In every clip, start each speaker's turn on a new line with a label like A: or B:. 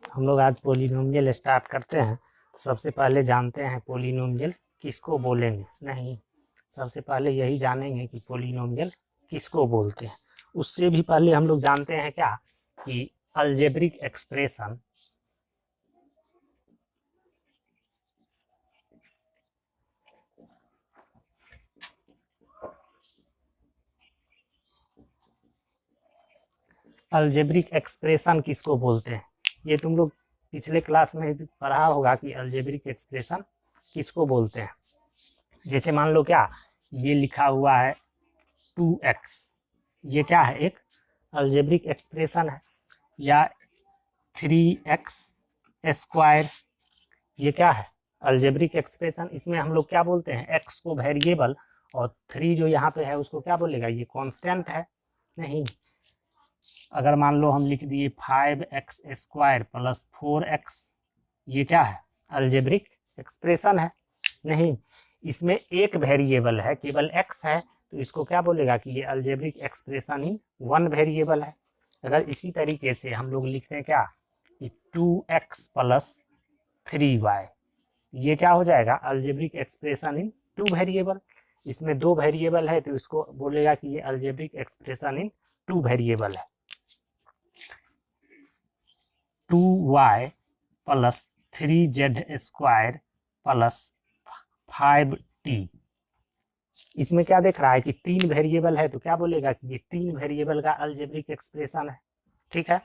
A: हम लोग आज पोलिनोमियल स्टार्ट करते हैं। तो सबसे पहले जानते हैं पोलिनोमियल किसको बोलेंगे। नहीं, सबसे पहले यही जानेंगे कि पोलिनोमियल किसको बोलते हैं। उससे भी पहले हम लोग जानते हैं क्या कि अलजेब्रिक एक्सप्रेशन अलजेब्रिक एक्सप्रेशन किसको बोलते हैं। ये तुम लोग पिछले क्लास में भी पढ़ा होगा कि अलजेब्रिक एक्सप्रेशन किसको बोलते हैं। जैसे मान लो क्या, ये लिखा हुआ है 2x, ये क्या है, एक अलजेब्रिक एक्सप्रेशन है। या 3x स्क्वायर, ये क्या है, अलजेब्रिक एक्सप्रेशन। इसमें हम लोग क्या बोलते हैं, x को वेरिएबल और 3 जो यहाँ पे है उसको क्या बोलेगा, ये कांस्टेंट है। नहीं, अगर मान लो हम लिख दिए 5x स्क्वायर प्लस 4x, ये क्या है, अलजेब्रिक एक्सप्रेशन है। नहीं, इसमें एक वेरिएबल है, केवल x है, तो इसको क्या बोलेगा कि ये algebraic expression in one variable है। अगर इसी तरीके से हम लोग लिखते हैं क्या कि 2x प्लस 3y, ये क्या हो जाएगा, अलजेब्रिक एक्सप्रेशन इन 2 वेरिएबल। इसमें 2 वेरिएबल है तो इसको बोलेगा कि ये अलजेब्रिक एक्सप्रेशन इन 2 वेरिएबल है। 2y plus 3z square plus 5t, इसमें क्या देख रहा है कि 3 वेरिएबल है, तो क्या बोलेगा कि ये 3 वेरिएबल का अलजेब्रिक एक्सप्रेशन है। ठीक है,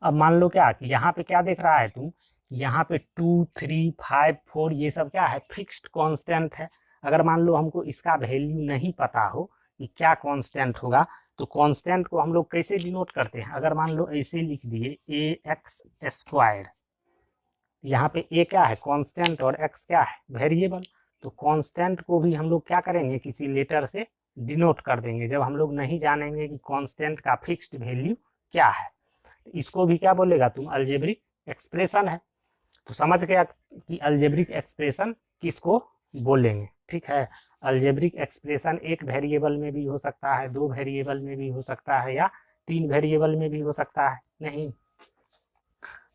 A: अब मान लो क्या कि यहाँ पे क्या देख रहा है तुम, यहाँ पे 2, 3, 5, 4 ये सब क्या है, फिक्स्ड कांस्टेंट है। अगर मान लो हमको इसका वैल्यू नहीं पता हो कि क्या कांस्टेंट होगा, तो कांस्टेंट को हम लोग कैसे डिनोट करते हैं। अगर मान लो ऐसे लिख दिए ax स्क्वायर, यहाँ पे a क्या है, कांस्टेंट, और x क्या है, वेरिएबल। तो कांस्टेंट को भी हम लोग क्या करेंगे, किसी लेटर से डिनोट कर देंगे। जब हम लोग नहीं जानेंगे कि कांस्टेंट का फिक्स्ड वैल्यू क्या है, तो इसको भी क्या बोलेगा तुम, अलजेब्रिक एक्सप्रेशन है। तो समझ गया कि अलजेब्रिक एक्सप्रेशन किसको बोलेंगे। ठीक है, अलजेब्रिक एक्सप्रेशन एक वेरिएबल में भी हो सकता है, 2 वेरिएबल में भी हो सकता है, या 3 वेरिएबल में भी हो सकता है। नहीं,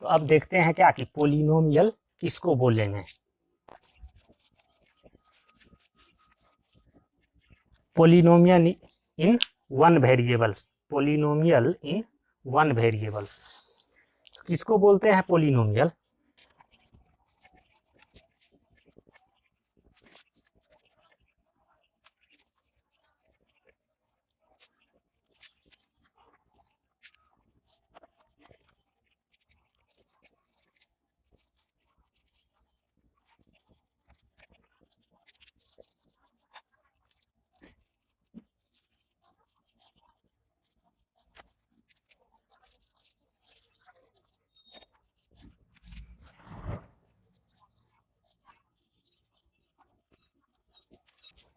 A: तो अब देखते हैं क्या कि पोलिनोमियल किसको बोलेंगे। Polynomial in one variable, polynomial in one variable किसको बोलते हैं, पोलिनोमियल।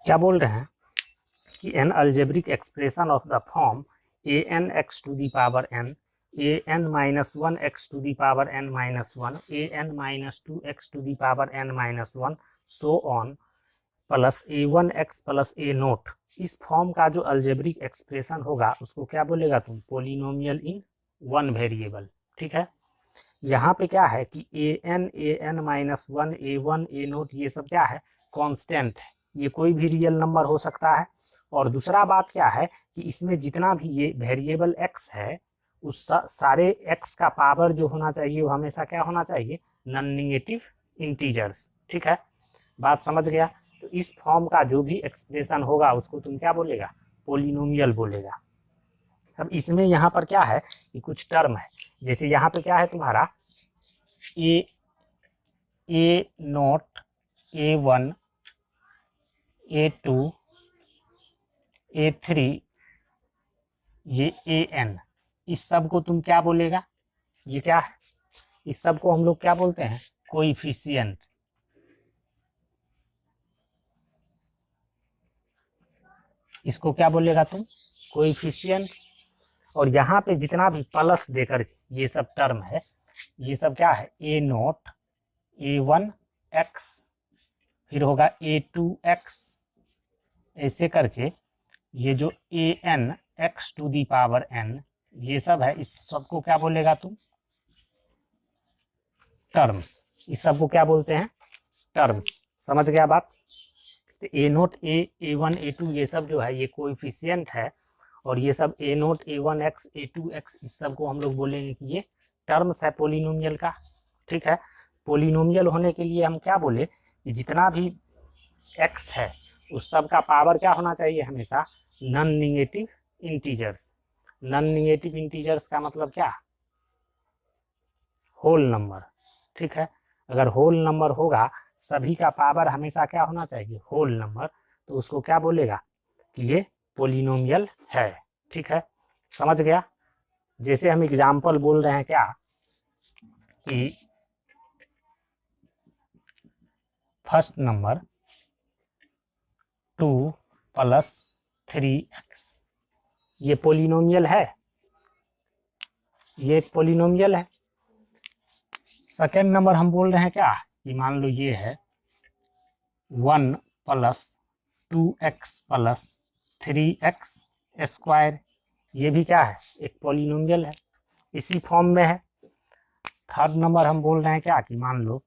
A: क्या बोल रहे हैं कि N algebraic expression of the form an(x to the power n, an-1x to the power n-1, an-2x to the power n-1, so on, plus a1x plus a0, इस form का जो अलजेब्रिक एक्सप्रेशन होगा उसको क्या बोलेगा तुम, पोलिनोमियल इन वन वेरिएबल। ठीक है, यहाँ पे क्या है कि an-1, a1, a0 ये सब क्या है, कांस्टेंट है, ये कोई भी रियल नंबर हो सकता है। और दूसरा बात क्या है कि इसमें जितना भी ये वेरिएबल x है, उस सारे x का पावर जो होना चाहिए वो हमेशा क्या होना चाहिए, नॉन नेगेटिव इंटीजर्स। ठीक है, बात समझ गया। तो इस फॉर्म का जो भी एक्सप्रेशन होगा उसको तुम क्या बोलेगा, पोलिनोमियल बोलेगा। अब इसमें यहाँ पर क्या है कि कुछ टर्म है, जैसे यहाँ पे क्या है तुम्हारा a0, a1, a2, a3, ये an, इस सब को तुम क्या बोलेगा, ये क्या है, इस सब को हम लोग क्या बोलते हैं, कोएफिशिएंट। इसको क्या बोलेगा तुम, कोएफिशिएंट। और यहाँ पे जितना भी प्लस देकर ये सब टर्म है, ये सब क्या है, a0, a1x, फिर होगा a2x, ऐसे करके ये जो an(x to the power n), ये सब है, इस सबको क्या बोलेगा तुम, टर्म्स, इस सब को क्या बोलते हैं? टर्म्स। समझ गया बात? तो ए नोट A1 A2 ये सब जो है ये कोएफिशिएंट है, और ये सब A note A1 x A2 x इस सब को हम लोग बोलेंगे कि ये टर्म्स है पोलिनोमियल का। ठीक है, पोलिनोमियल होने के लिए हम क्या बोले कि जितना भी x है उस सब का पावर क्या होना चाहिए? हमेशा non negative integers. Non negative integers का मतलब क्या? Whole number. ठीक है, अगर होल नंबर होगा, सभी का पावर हमेशा क्या होना चाहिए? होल नंबर, तो उसको क्या बोलेगा कि ये पोलिनोमियल है। ठीक है, समझ गया? जैसे हम एग्जाम्पल बोल रहे हैं क्या कि फर्स्ट नंबर 2 + 3x, ये पोलिनोमियल है, ये एक पोलिनोमियल है। सेकेंड नंबर हम बोल रहे हैं क्या कि मान लो ये है 1 + 2x + 3x², ये भी क्या है? एक पोलिनोमियल है, इसी फॉर्म में है। थर्ड नंबर हम बोल रहे हैं क्या कि मान लो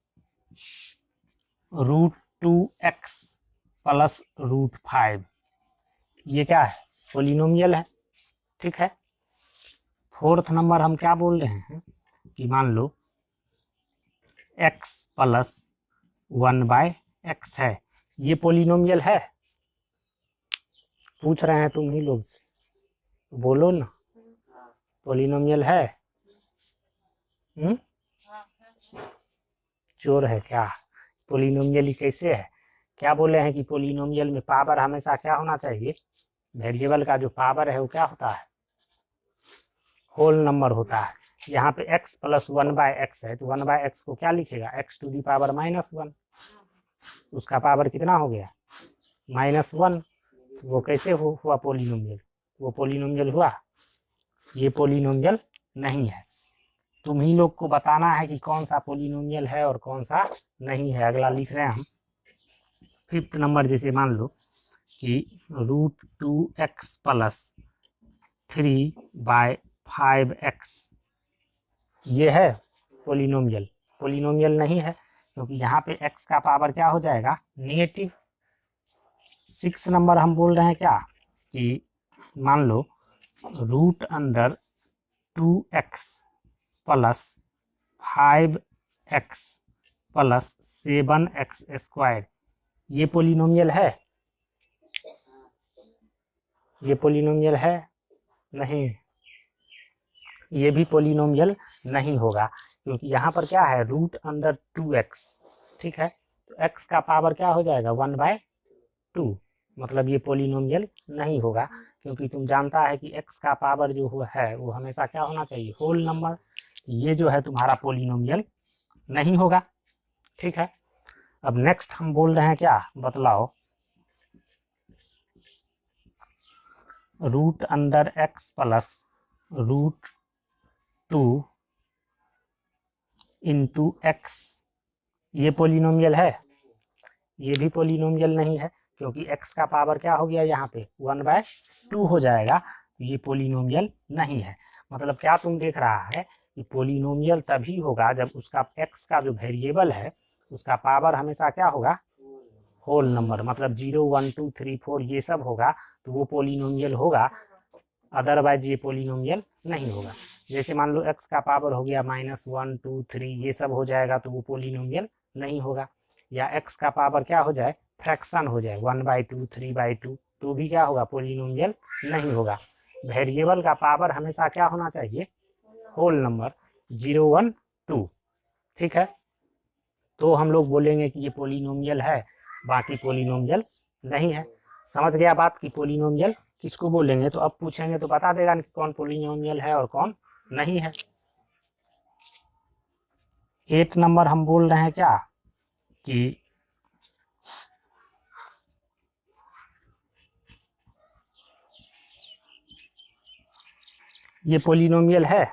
A: √2x + √5, ये क्या है? पोलिनोमियल है। ठीक है, फोर्थ नंबर हम क्या बोल रहे हैं कि मान लो x + 1/x है, ये पोलिनोमियल है। पूछ रहे हैं तुम ही लोग, बोलो ना, पोलिनोमियल है? चोर है क्या? पोलिनोमियल ही कैसे है? क्या बोले हैं कि पोलिनोमियल में पावर हमेशा क्या होना चाहिए? वेरिएबल का जो पावर है वो क्या होता है? होल नंबर होता है। यहाँ पे x + 1/x है, तो 1/x को क्या लिखेगा? x⁻⁻1, उसका पावर कितना हो गया? -1। तो वो कैसे हुआ पोलिनोमियल? वो पोलिनोमियल हुआ? ये पोलिनोमियल नहीं है। तुम ही लोग को बताना है कि कौन सा पोलिनोमियल है और कौन सा नहीं है। अगला लिख रहे हैं हम फिफ्थ नंबर, जैसे मान लो कि √2x + 3/5x, ये है पोलिनोमियल? पोलिनोमियल नहीं है, क्योंकि यहाँ पे x का पावर क्या हो जाएगा? नेगेटिव। 6 नंबर हम बोल रहे हैं क्या कि मान लो √2x + 5x + 7x², ये पोलिनोमियल है? ये पोलिनोमियल है? नहीं, ये भी पोलिनोमियल नहीं होगा, क्योंकि यहाँ पर क्या है? √2x। ठीक है, तो x का पावर क्या हो जाएगा? 1/2, मतलब ये पोलिनोमियल नहीं होगा, क्योंकि तुम जानता है कि x का पावर जो है वो हमेशा क्या होना चाहिए? Whole number. ये जो है तुम्हारा पोलिनोमियल नहीं होगा। ठीक है, अब नेक्स्ट हम बोल रहे हैं क्या? बतलाओ। √x + √2 × x, ये पोलिनोमियल है? ये भी पोलिनोमियल नहीं है, क्योंकि x का पावर क्या हो गया? यहाँ पे 1/2 हो जाएगा, तो ये पोलिनोमियल नहीं है। मतलब क्या तुम देख रहा है कि पोलिनोमियल तभी होगा जब उसका x का जो वेरिएबल है उसका पावर हमेशा क्या होगा? होल नंबर, मतलब 0 1 2 3 4 ये सब होगा तो वो पोलिनोमियल होगा, अदरवाइज ये पोलिनोमियल नहीं होगा। जैसे मान लो x का पावर हो गया -1 2 3 ये सब हो जाएगा तो वो पोलिनोमियल नहीं होगा। या x का पावर क्या हो जाए? फ्रैक्शन हो जाए 1/2 3/2, तो भी क्या होगा? पोलिनोमियल नहीं होगा। वेरिएबल का पावर हमेशा क्या होना चाहिए? Whole number, 0 1 2। ठीक है, तो हम लोग बोलेंगे कि ये पोलिनोमियल है, बाकी पोलिनोमियल नहीं है। समझ गया बात कि पोलिनोमियल किसको बोलेंगे? तो अब पूछेंगे तो बता देगा कि कौन पोलिनोमियल है और कौन नहीं है। 8 नंबर हम बोल रहे हैं क्या कि ये पोलिनोमियल है?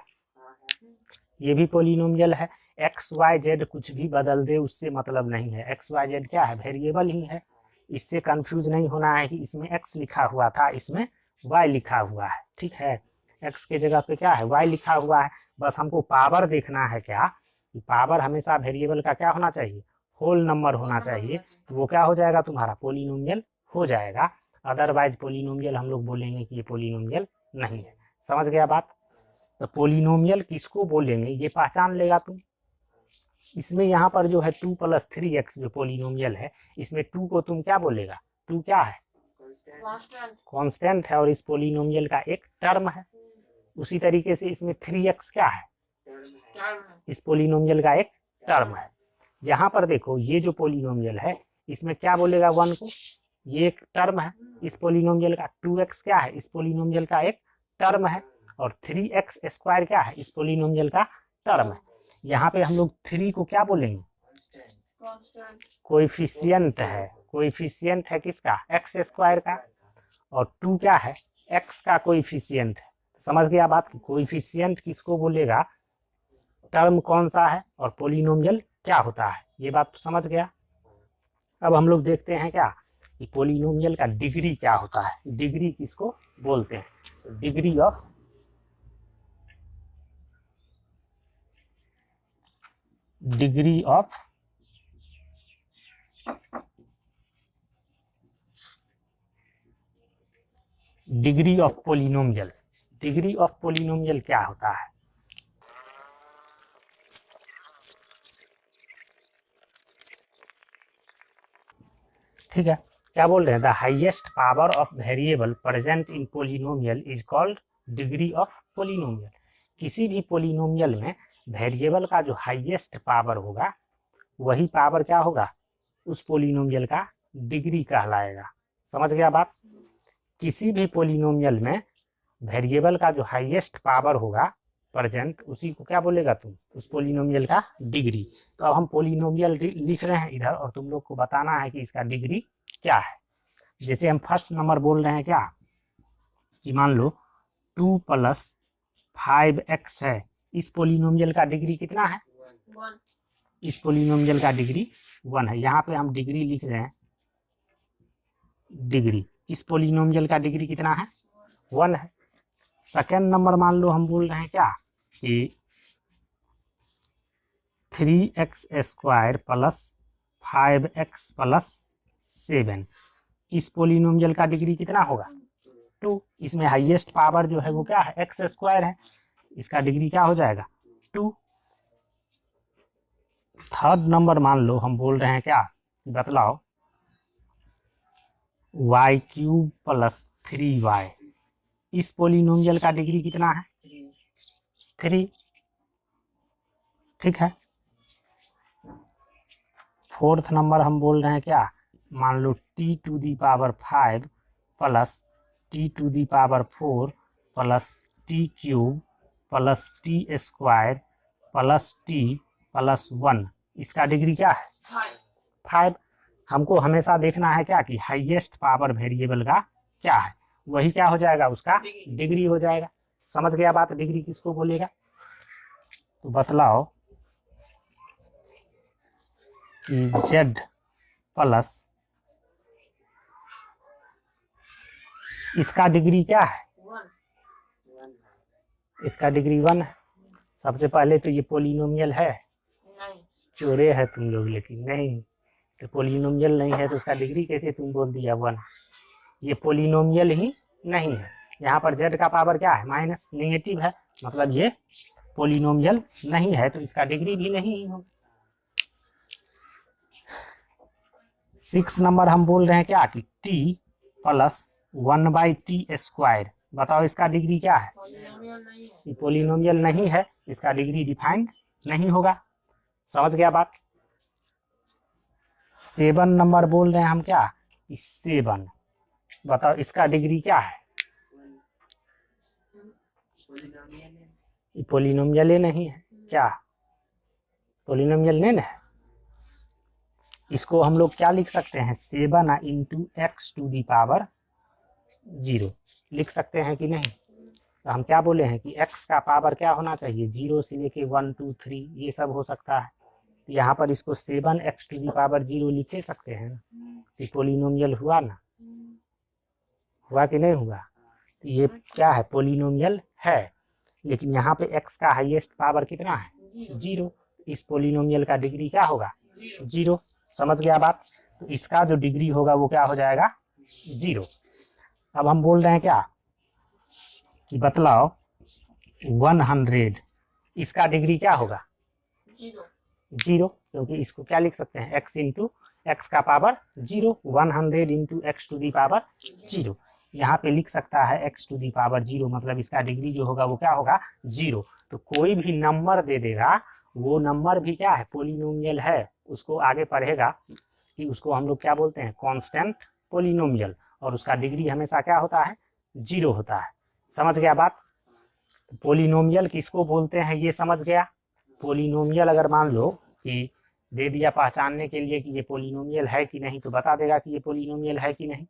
A: ये भी पोलिनोमियल है। एक्स वाई जेड कुछ भी बदल दे उससे मतलब नहीं है। एक्स वाई जेड क्या है? वेरिएबल ही है। इससे कंफ्यूज नहीं होना है कि इसमें एक्स लिखा हुआ था, इसमें वाई लिखा हुआ है। ठीक है, x के जगह पे क्या है y लिखा हुआ है। बस हमको पावर देखना है क्या, कि पावर हमेशा वेरिएबल का क्या होना चाहिए, होल नंबर होना चाहिए। तो वो क्या हो जाएगा तुम्हारा, पोलिनोमियल हो जाएगा। अदरवाइज पोलिनोमियल हम लोग बोलेंगे कि ये पोलिनोमियल नहीं है। समझ गया बात। तो पोलिनोमियल किसको बोलेंगे ये पहचान लेगा तुम। इसमें यहाँ पर जो है 2 + 3x जो पोलिनोमियल है, इसमें 2 को तुम क्या बोलेगा, 2 क्या है, कांस्टेंट है और इस पोलिनोमियल का एक टर्म है। उसी तरीके से इसमें 3x क्या है, इस पोलिनोमियल का एक टर्म है। यहाँ पर देखो ये जो पोलिनोमियल है इसमें क्या बोलेगा 1 को, ये एक टर्म है इस पोलिनोमियल का। 2x क्या है, इस पोलिनोमियल का एक टर्म है। और 3x² क्या है, इस पोलिनोमियल का टर्म है। यहाँ पे हम लोग 3 को क्या बोलेंगे, कोएफिशिएंट है, कोएफिशिएंट है किसका, x² का। और 2 क्या है, x का कोएफिशिएंट है। तो समझ गया बात की कोएफिशिएंट किसको बोलेगा, टर्म कौन सा है और पोलिनोमियल क्या होता है, ये बात तो समझ गया। अब हम लोग देखते हैं क्या कि पोलिनोमियल का डिग्री क्या होता है, डिग्री किसको बोलते हैं, degree of polynomial, degree of polynomial क्या होता है। ठीक है, क्या बोल रहे हैं, the highest power of variable present in polynomial is called degree of polynomial. किसी भी पोलिनोमियल में वेरिएबल का जो हाईएस्ट पावर होगा वही पावर क्या होगा, उस पोलिनोमियल का डिग्री कहलाएगा। समझ गया बात। किसी भी पोलिनोमियल में वेरिएबल का जो हाईएस्ट पावर होगा प्रेजेंट, उसी को क्या बोलेगा तुम, उस पोलिनोमियल का डिग्री। तो अब हम पोलिनोमियल लिख रहे हैं इधर और तुम लोग को बताना है कि इसका डिग्री क्या है। जैसे हम फर्स्ट नंबर बोल रहे हैं क्या, कि मान लो 2 + 5x है, इस पोलिनोमियल का डिग्री कितना है,
B: 1।
A: इस पोलिनोमियल का डिग्री 1 है। यहाँ पे हम डिग्री लिख रहे हैं, डिग्री, इस पोलिनोमियल का डिग्री कितना है, 1 है। सेकेंड नंबर मान लो हम बोल रहे हैं क्या, कि 3x² + 5x + 7, इस पोलिनोमियल का डिग्री कितना होगा, 2। इसमें हाईएस्ट पावर जो है वो क्या है, x² है, इसका डिग्री क्या हो जाएगा, 2। थर्ड नंबर मान लो हम बोल रहे हैं क्या, बतलाओ y³ + 3y, इस पोलिनोमियल का डिग्री कितना है, 3। ठीक है। फोर्थ नंबर हम बोल रहे हैं क्या, मान लो t⁵ + t⁴ + t³ + t² + t + 1, इसका डिग्री क्या है, 5। हमको हमेशा देखना है क्या, कि हाईएस्ट पावर वेरिएबल का क्या है, वही क्या हो जाएगा, उसका डिग्री हो जाएगा। समझ गया बात, डिग्री किसको बोलेगा। तो बतलाओ कि z + इसका डिग्री क्या है,
B: 1।
A: इसका डिग्री 1 है। सबसे पहले तो ये पोलिनोमियल है,
B: नहीं,
A: चोरे है तुम लोग, लेकिन नहीं, तो पोलिनोमियल नहीं है तो उसका डिग्री कैसे तुम बोल दिया 1। ये पोलिनोमियल ही नहीं है। यहाँ पर z का पावर क्या है, माइनस, नेगेटिव है, मतलब ये पोलिनोमियल नहीं है, तो इसका डिग्री भी नहीं होगा। 6 नंबर हम बोल रहे हैं क्या, कि t + 1/t², बताओ इसका डिग्री क्या है,
B: पोलिनोमियल नहीं है।
A: ये पोलिनोमियल नहीं है, इसका डिग्री डिफाइंड नहीं होगा। समझ गया बात। 7 नंबर बोल रहे हैं हम क्या, 7, बताओ इसका डिग्री क्या है, ये पोलिनोमियल नहीं है, क्या पोलिनोमियल नहीं है। इसको हम लोग क्या लिख सकते हैं, 7 × x⁴ लिख सकते हैं कि नहीं। तो हम क्या बोले हैं कि x का पावर क्या होना चाहिए, 0 से लेके 1 2 3 ये सब हो सकता है। तो यहाँ पर इसको 7x⁴ लिखे सकते हैं ना, तो पोलिनोमियल हुआ ना, हुआ कि नहीं हुआ। तो ये क्या है, पोलिनोमियल है। लेकिन यहाँ पे x का हाईएस्ट पावर कितना है, 0। इस पोलिनोमियल का डिग्री क्या होगा, 0। समझ गया बात। तो इसका जो डिग्री होगा वो क्या हो जाएगा, 0। अब हम बोल रहे हैं क्या कि बतलाओ 100, इसका डिग्री क्या होगा, 0, क्योंकि इसको क्या लिख सकते हैं, x इंटू एक्स का power 0, 100 into X to the power 0। यहाँ पे लिख सकता है x टू दी पावर 0, मतलब इसका डिग्री जो होगा वो क्या होगा, 0। तो कोई भी नंबर दे देगा, वो नंबर भी क्या है, पोलिनोमियल है। उसको आगे पढ़ेगा कि उसको हम लोग क्या बोलते हैं, कांस्टेंट पोलिनोमियल, और उसका डिग्री हमेशा क्या होता है, 0 होता है। समझ गया बात। तो पोलिनोमियल किसको बोलते हैं ये समझ गया। पोलिनोमियल अगर मान लो कि दे दिया पहचानने के लिए कि ये पोलिनोमियल है कि नहीं, तो बता देगा कि ये पोलिनोमियल है कि नहीं।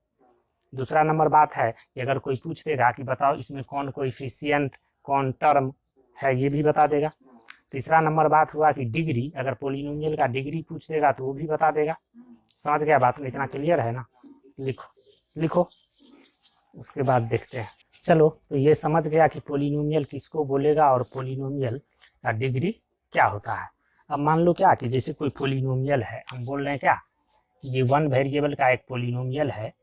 A: दूसरा नंबर बात है कि अगर कोई पूछ देगा कि बताओ इसमें कौन कोएफिशिएंट कौन टर्म है, ये भी बता देगा। तीसरा नंबर बात हुआ कि डिग्री, अगर पोलिनोमियल का डिग्री पूछ देगा तो वो भी बता देगा। समझ गया बात में, इतना क्लियर है ना। लिखो लिखो, उसके बाद देखते हैं। चलो, तो ये समझ गया कि पोलिनोमियल किसको बोलेगा और पोलिनोमियल का डिग्री क्या होता है। अब मान लो क्या कि जैसे कोई पोलिनोमियल है, हम बोल रहे हैं क्या, ये 1 वेरिएबल का एक पोलिनोमियल है,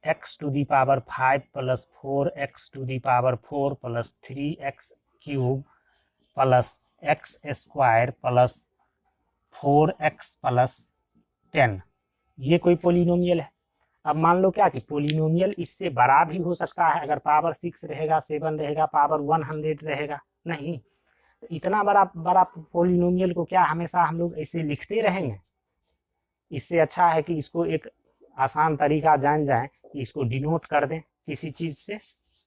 A: x to the power 5 plus 4x to the power 4 plus 3x cube plus x square plus 4x plus 10, ये कोई पोलिनोमियल है। अब मान लो क्या कि पोलिनोमियल इससे बड़ा भी हो सकता है, अगर पावर 6 रहेगा, 7 रहेगा, पावर 100 रहेगा, नहीं। तो इतना बड़ा बड़ा पोलिनोमियल को क्या हमेशा हम लोग ऐसे लिखते रहेंगे। इससे अच्छा है कि इसको एक आसान तरीका जान जाए कि इसको डिनोट कर दें किसी चीज़ से,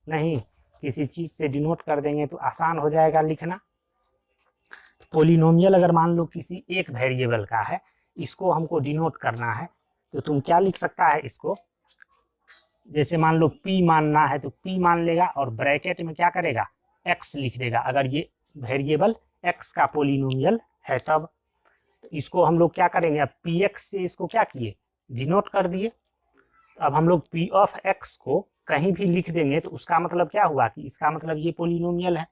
A: नहीं किसी चीज़ से डिनोट कर देंगे तो आसान हो जाएगा लिखना। पोलिनोमियल अगर मान लो किसी एक वेरिएबल का है, इसको हमको डिनोट करना है, तो तुम क्या लिख सकता है इसको, जैसे मान लो p मानना है तो p मान लेगा और ब्रैकेट में क्या करेगा, x लिख देगा। अगर ये वेरिएबल x का पोलिनोमियल है तब तो इसको हम लोग क्या करेंगे, अब px से इसको क्या किए, डिनोट कर दिए। अब हम लोग p ऑफ x को कहीं भी लिख देंगे तो उसका मतलब क्या हुआ कि इसका मतलब ये पोलिनोमियल है।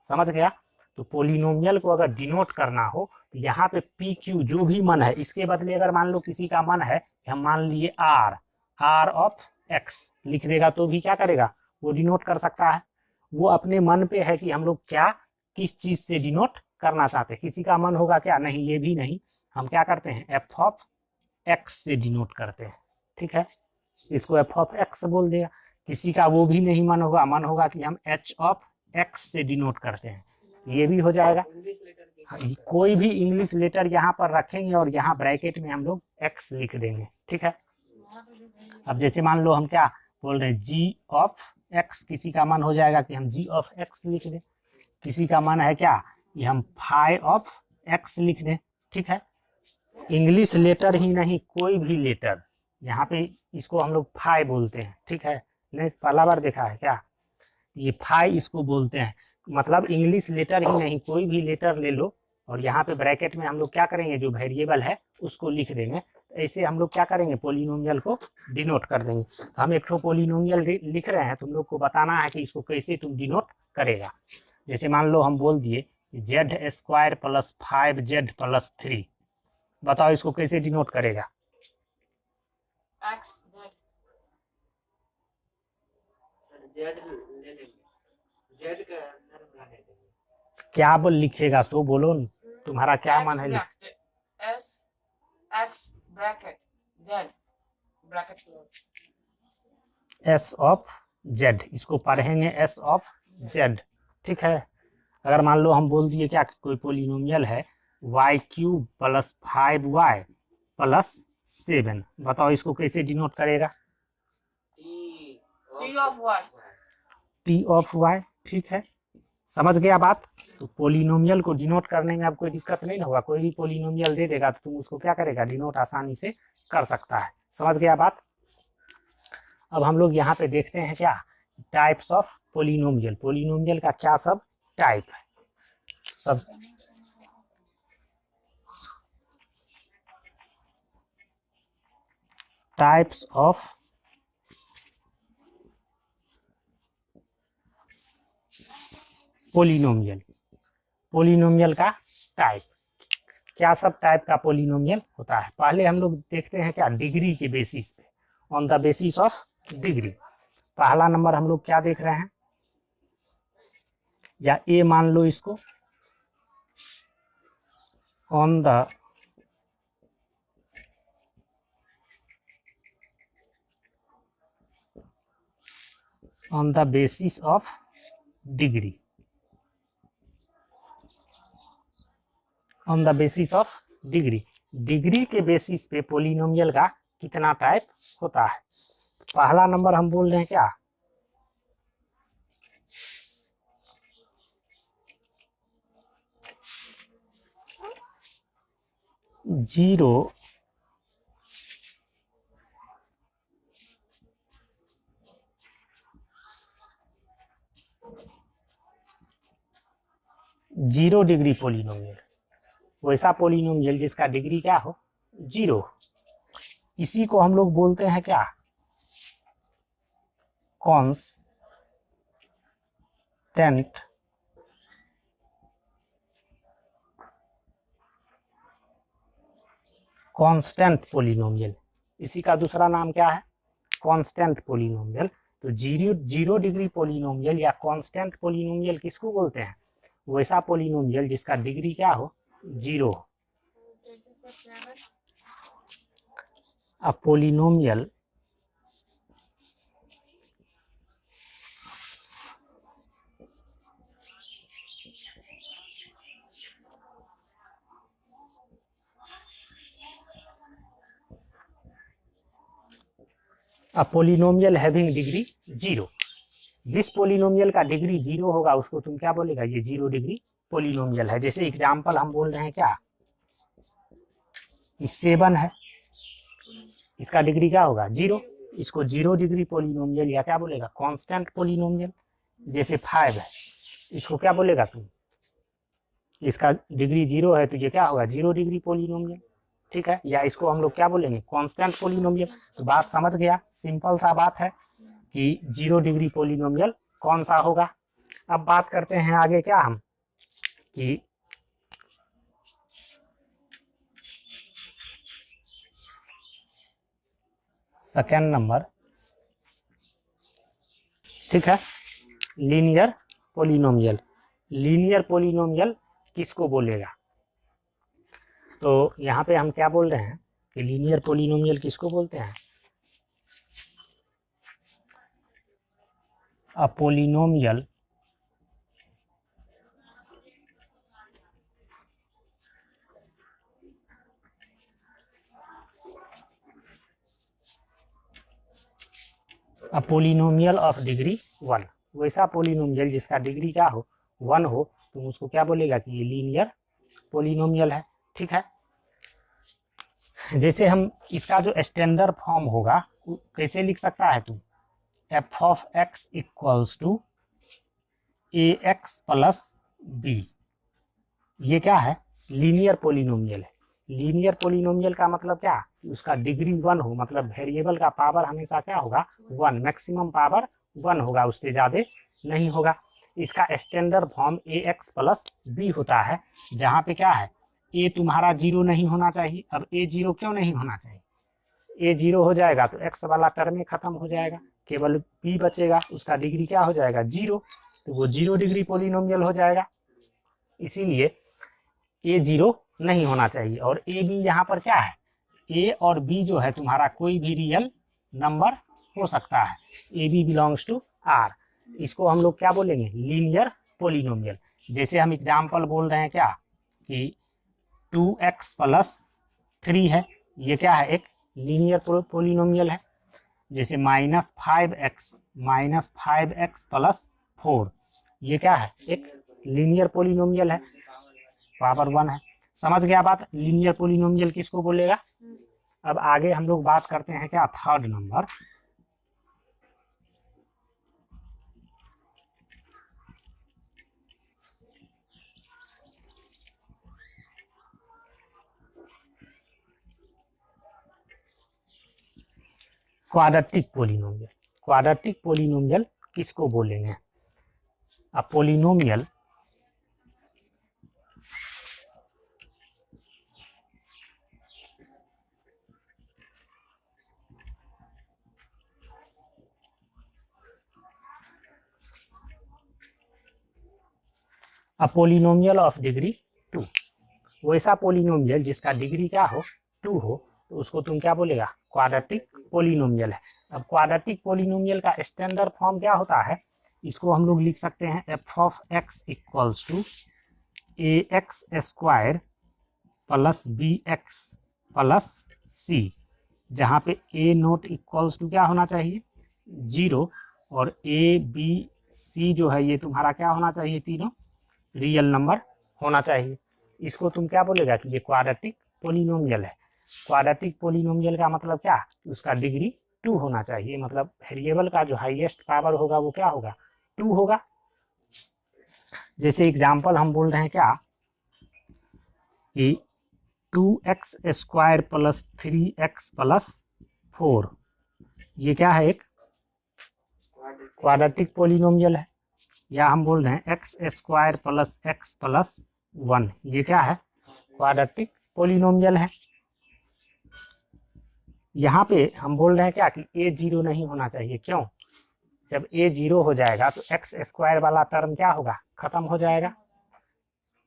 A: समझ गया। तो पोलिनोमियल को अगर डिनोट करना हो तो यहाँ पे पी क्यू जो भी मन है, इसके बदले अगर मान लो किसी का मन है कि हम मान लिए आर ऑफ एक्स लिख देगा तो भी क्या करेगा, वो डिनोट कर सकता है। वो अपने मन पे है कि हम लोग क्या किस चीज से डिनोट करना चाहते हैं। किसी का मन होगा क्या, नहीं ये भी नहीं, हम क्या करते हैं एफ ऑफ एक्स से डिनोट करते हैं, ठीक है, इसको एफ ऑफ एक्स बोल देगा। किसी का वो भी नहीं मन होगा, मन होगा कि हम एच ऑफ एक्स से डिनोट करते हैं, ये भी हो जाएगा। कोई भी इंग्लिश लेटर यहाँ पर रखेंगे और यहाँ ब्रैकेट में हम लोग एक्स लिख देंगे, ठीक है। अब जैसे मान लो हम क्या बोल रहे हैं जी ऑफ एक्स, किसी का मन हो जाएगा कि हम जी ऑफ एक्स लिख दें, किसी का मन है क्या कि हम फाई ऑफ एक्स लिख दें, ठीक है। इंग्लिश लेटर ही नहीं, कोई भी लेटर, यहाँ पे इसको हम लोग फाई बोलते हैं, ठीक है। नहीं पहला बार देखा है क्या, ये फाई इसको बोलते हैं। मतलब इंग्लिश लेटर ही नहीं, कोई भी लेटर ले लो और यहाँ पे ब्रैकेट में हम लोग क्या करेंगे, जो वेरिएबल है उसको लिख देंगे। तो ऐसे हम लोग क्या करेंगे, पोलिनोमियल को डिनोट कर देंगे। तो हम एक पोलिनोमियल लिख रहे हैं, तुम लोग को बताना है कि इसको कैसे तुम डिनोट करेगा। जैसे मान लो हम बोल दिए Z square plus 5z plus 3, बताओ इसको कैसे डिनोट करेगा।
B: एक्स जेड ले लेंगे, जेड का अंदर बना देंगे।
A: क्या बोल लिखेगा सो बोलो, तुम्हारा क्या मन है।
B: S x bracket Z bracket
A: S of Z, इसको पढ़ेंगे एस ऑफ जेड, ठीक है। अगर मान लो हम बोल दिए क्या कोई पोलिनोमियल है Y cube plus 5y plus 7, बताओ इसको कैसे डिनोट करेगा,
B: T of Y,
A: T of Y, ठीक है। समझ गया बात। तो पोलिनोमियल को डिनोट करने में अब कोई दिक्कत नहीं होगा, कोई भी पोलिनोमियल दे देगा तो तुम उसको क्या करेगा, डिनोट आसानी से कर सकता है। समझ गया बात। अब हम लोग यहाँ पे देखते हैं क्या टाइप्स ऑफ पोलिनोमियल, पोलिनोमियल का क्या सब टाइप है, सब टाइप्स ऑफ पोलिनोमियल, पोलिनोमियल का टाइप, क्या सब टाइप का पोलिनोमियल होता है। पहले हम लोग देखते हैं क्या, डिग्री के बेसिस पे, on the basis of degree. पहला नंबर हम लोग क्या देख रहे हैं, या ए मान लो इसको, on the basis of degree, on the basis of degree, degree के बेसिस पे पोलिनोमियल का कितना टाइप होता है। पहला नंबर हम बोल रहे हैं क्या, जीरो जीरो डिग्री पोलिनोमियल, वैसा पोलिनोमियल जिसका डिग्री क्या हो, जीरो। इसी को हम लोग बोलते हैं क्या, कांस्टेंट कांस्टेंट पोलिनोमियल। इसी का दूसरा नाम क्या है, कांस्टेंट पोलिनोमियल। तो जीरो डिग्री पोलिनोमियल या कांस्टेंट पोलिनोमियल किसको बोलते हैं, वैसा पोलिनोमियल जिसका डिग्री क्या हो, जीरो। अब polynomial polynomial having degree zero, जिस पोलिनोमियल का डिग्री जीरो होगा उसको तुम क्या बोलेगा, ये जीरो डिग्री पोलिनोमियल है। जैसे एग्जांपल हम बोल रहे हैं क्या, कि 7 है, इसका डिग्री क्या होगा, जीरो, इसको जीरो डिग्री पोलिनोमियल या क्या बोलेगा, कांस्टेंट पोलिनोमियल। जैसे 5 है, इसको क्या बोलेगा तुम, इसका डिग्री जीरो है तो ये क्या होगा, जीरो डिग्री पोलिनोमियल, ठीक है। या इसको हम लोग क्या बोलेंगे, कांस्टेंट पोलिनोमियल। तो बात समझ गया, सिंपल सा बात है कि जीरो डिग्री पोलिनोमियल कौन सा होगा। अब बात करते हैं आगे क्या हम, कि सेकेंड नंबर, ठीक है, लीनियर पोलिनोमियल। लीनियर पोलिनोमियल किसको बोलेगा, तो यहाँ पे हम क्या बोल रहे हैं कि लीनियर पोलिनोमियल किसको बोलते हैं, अ पोलिनोमियल पोलिनोमियल ऑफ डिग्री 1, वैसा पोलिनोमियल जिसका डिग्री क्या हो, 1 हो, तो उसको क्या बोलेगा कि ये लीनियर पोलिनोमियल है, ठीक है। जैसे हम इसका जो स्टैंडर्ड फॉर्म होगा कैसे लिख सकता है तू, F of x equals to A X plus B, ये क्या है, लीनियर पोलिनोमियल है। लीनियर पोलिनोमियल का मतलब क्या, उसका डिग्री 1 हो, मतलब वेरिएबल का पावर हमेशा क्या होगा, 1, मैक्सिमम पावर 1 होगा, उससे ज़्यादा नहीं होगा। इसका स्टैंडर्ड फॉर्म ए एक्स प्लस बी होता है, जहाँ पे क्या है, ए तुम्हारा जीरो नहीं होना चाहिए। अब ए जीरो क्यों नहीं होना चाहिए, ए जीरो हो जाएगा तो एक्स वाला टर्म खत्म हो जाएगा, केवल बी बचेगा, उसका डिग्री क्या हो जाएगा, जीरो, तो वो जीरो डिग्री पोलिनोमियल हो जाएगा। इसीलिए ए जीरो नहीं होना चाहिए। और ए बी यहाँ पर क्या है, ए और बी जो है तुम्हारा कोई भी रियल नंबर हो सकता है, A B belongs to R. इसको हम लोग क्या बोलेंगे, लीनियर पोलिनोमियल। जैसे हम एग्जाम्पल बोल रहे हैं क्या, कि 2x प्लस 3 है, ये क्या है, एक लीनियर पोलिनोमियल है। जैसे -5x प्लस 4, ये क्या है, एक लीनियर पोलिनोमियल है, पावर 1 है। समझ गया बात, लीनियर पोलिनोमियल किसको बोलेगा। अब आगे हम लोग बात करते हैं क्या, third number, quadratic polynomial. Quadratic polynomial किसको बोलेंगे, a polynomial a polynomial of degree 2, वैसा पोलिनोमियल जिसका डिग्री क्या हो 2 हो, तो उसको तुम क्या बोलेगा, क्वाड्रेटिक पोलिनोमियल है। अब क्वाड्रेटिक पोलिनोमियल का स्टैंडर्ड फॉर्म क्या होता है, इसको हम लोग लिख सकते हैं f of x equals to A x square plus B x plus c, जहाँ पे ए नोट इक्वल्स टू क्या होना चाहिए 0, और ए बी सी जो है ये तुम्हारा क्या होना चाहिए, तीनों रियल नंबर होना चाहिए। इसको तुम क्या बोलेगा कि ये क्वाड्रेटिक पोलिनोमियल है। क्वाड्रेटिक पोलिनोमियल का मतलब क्या, उसका डिग्री 2 होना चाहिए, मतलब वेरिएबल का जो हाईएस्ट पावर होगा वो क्या होगा 2 होगा। जैसे एग्जांपल हम बोल रहे हैं क्या कि 2x square plus 3x plus 4, ये क्या है, एक क्वाड्रेटिक पोलिनोमियल है। या हम बोल रहे हैं x square plus x plus 1, ये क्या है, क्वाड्रेटिक पोलिनोमियल है। यहाँ पे हम बोल रहे हैं क्या कि ए 0 नहीं होना चाहिए, क्यों, जब ए 0 हो जाएगा तो एक्स स्क्वायर वाला टर्म क्या होगा, खत्म हो जाएगा,